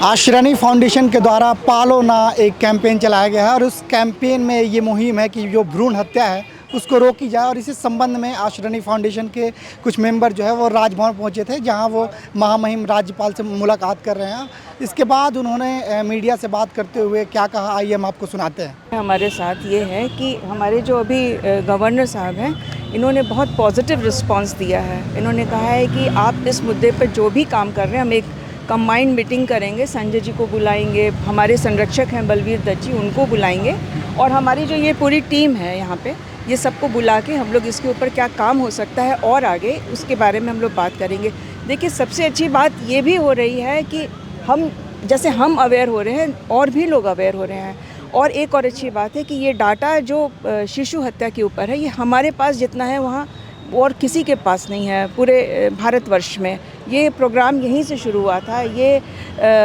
आश्रनी foundation के द्वारा पालो ना एक कैंपेन चलाया गया है और उस कैंपेन में ये मुहिम है कि जो भ्रूण हत्या है उसको रोकी जाए। और इसी संबंध में आश्रनी फाउंडेशन के कुछ मेंबर जो है वो राजभवन पहुंचे थे, जहां वो महामहिम राज्यपाल से मुलाकात कर रहे हैं। इसके बाद उन्होंने मीडिया से बात करते हुए क्या कहा, आइए हम आपको सुनाते हैं। हमारे साथ ये है कि हमारे जो अभी गवर्नर साहब हैं, इन्होंने बहुत पॉजिटिव रिस्पांस दिया है। इन्होंने कहा है कि आप इस मुद्दे पर जो भी काम कर रहे हैं, हम एक कंबाइंड मीटिंग करेंगे, संजय जी को बुलाएंगे, हमारे संरक्षक हैं बलवीर दत्त जी, उनको बुलाएंगे, और हमारी जो ये पूरी टीम है यहाँ पे, ये सबको बुला के हम लोग इसके ऊपर क्या काम हो सकता है और आगे उसके बारे में हम लोग बात करेंगे। देखिए, सबसे अच्छी बात ये भी हो रही है कि हम अवेयर हो रहे हैं और भी लोग अवेयर हो रहे हैं। और एक और अच्छी बात है कि ये डाटा जो शिशु हत्या के ऊपर है, ये हमारे पास जितना है वहाँ और किसी के पास नहीं है पूरे भारतवर्ष में। ये प्रोग्राम यहीं से शुरू हुआ था, ये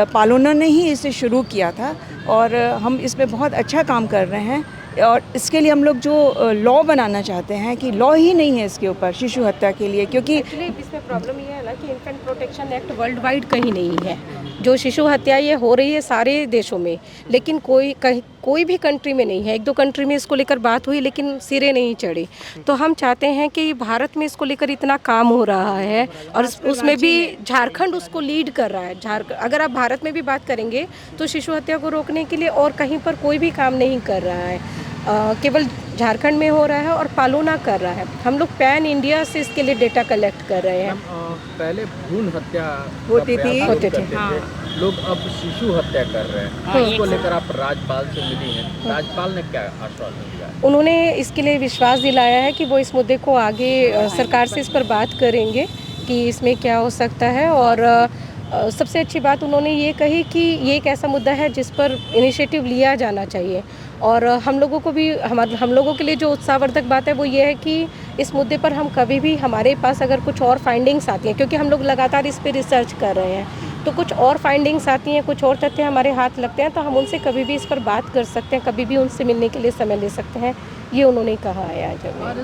पालोना ने ही इसे शुरू किया था और हम इसमें बहुत अच्छा काम कर रहे हैं। और इसके लिए हम लोग जो लॉ बनाना चाहते हैं कि लॉ ही नहीं है इसके ऊपर शिशु हत्या के लिए, क्योंकि इसमें प्रॉब्लम ये है ना कि infant protection act world wide कहीं नहीं है। जो शिशु हत्या ये हो रही है सारे देशों में, लेकिन कोई भी कंट्री में नहीं है। एक दो कंट्री में इसको लेकर बात हुई लेकिन सिरे नहीं चढ़ी। तो हम चाहते हैं कि भारत में इसको लेकर इतना काम हो रहा है और उसमें भी झारखंड उसको लीड कर रहा है। अगर आप भारत में भी बात करेंगे तो शिशु हत्या को रोकने के लिए और कहीं पर कोई भी काम नहीं कर रहा है, केवल झारखंड में हो रहा है और पालोना कर रहा है। हम लोग पैन इंडिया से इसके लिए डेटा कलेक्ट कर रहे हैं। पहले भ्रूण हत्या होते थे हाँ। लोग अब शिशु हत्या कर रहे हैं। इसको लेकर आप राज्यपाल से मिली हैं, राज्यपाल ने क्या आश्वासन दिया? उन्होंने इसके लिए विश्वास दिलाया है कि वो इस मुद्दे को आगे सरकार से इस पर बात करेंगे कि इसमें क्या हो सकता है। और सबसे अच्छी बात उन्होंने ये कही कि ये एक ऐसा मुद्दा है जिस पर इनिशिएटिव लिया जाना चाहिए। और हम लोगों को भी हम लोगों के लिए जो उत्साहवर्धक बात है वो ये है कि इस मुद्दे पर हम कभी भी, हमारे पास अगर कुछ और फाइंडिंग्स आती हैं, क्योंकि हम लोग लगातार इस पर रिसर्च कर रहे हैं, तो कुछ और फाइंडिंग्स आती हैं, कुछ और तथ्य हमारे हाथ लगते हैं, तो हम उनसे कभी भी इस पर बात कर सकते हैं, कभी भी उनसे मिलने के लिए समय ले सकते हैं। ये उन्होंने कहा है आज हमें। और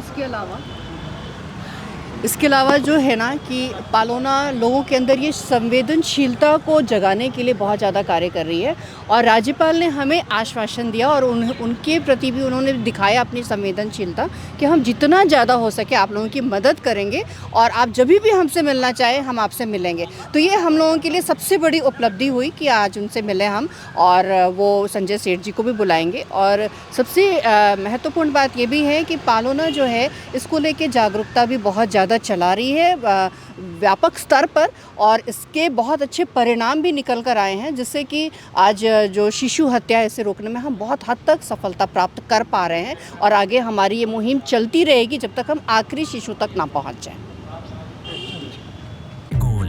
इसके अलावा जो है ना कि पालोना लोगों के अंदर ये संवेदनशीलता को जगाने के लिए बहुत ज़्यादा कार्य कर रही है। और राज्यपाल ने हमें आश्वासन दिया और उनके प्रति भी उन्होंने दिखाया अपनी संवेदनशीलता कि हम जितना ज़्यादा हो सके आप लोगों की मदद करेंगे और आप जब भी हमसे मिलना चाहें हम आपसे मिलेंगे। तो ये हम लोगों के लिए सबसे बड़ी उपलब्धि हुई कि आज उनसे मिले हम, और वो संजय सेठ जी को भी बुलाएंगे। और सबसे महत्वपूर्ण बात ये भी है कि पालोना जो है इसको लेके जागरूकता भी बहुत ज़्यादा चला रही है व्यापक स्तर पर, और इसके बहुत अच्छे परिणाम भी निकल कर आए हैं, जिससे कि आज जो शिशु हत्या है इसे रोकने में हम बहुत हद तक सफलता प्राप्त कर पा रहे हैं। और आगे हमारी ये मुहिम चलती रहेगी जब तक हम आखिरी शिशु तक ना पहुंच जाएं।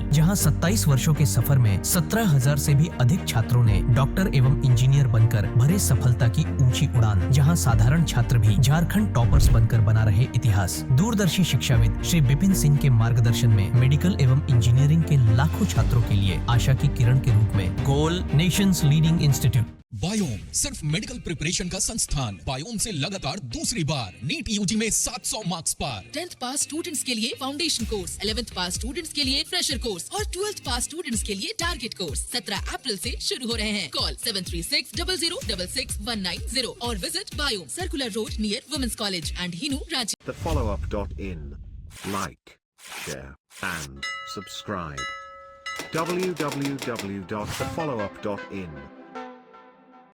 जहां 27 वर्षों के सफर में 17,000 से भी अधिक छात्रों ने डॉक्टर एवं इंजीनियर बनकर भरे सफलता की ऊंची उड़ान, जहां साधारण छात्र भी झारखंड टॉपर्स बनकर बना रहे इतिहास। दूरदर्शी शिक्षाविद श्री विपिन सिंह के मार्गदर्शन में मेडिकल एवं इंजीनियरिंग के लाखों छात्रों के लिए आशा की किरण के रूप में गोल नेशंस लीडिंग इंस्टीट्यूट। बायोम सिर्फ मेडिकल प्रिपरेशन का संस्थान। बायोम से लगातार दूसरी बार नीट यूजी में 700 मार्क्स पार। 10th पास स्टूडेंट्स के लिए फाउंडेशन कोर्स, 11th पास स्टूडेंट्स के लिए फ्रेशर कोर्स और 12th पास स्टूडेंट्स के लिए टारगेट कोर्स 17 अप्रैल से शुरू हो रहे हैं। कॉल 7360066190 और visit Biome, circular road near women's college and Hinoo, Ranchi. thefollowup.in. Like, share and subscribe. www.thefollowup.in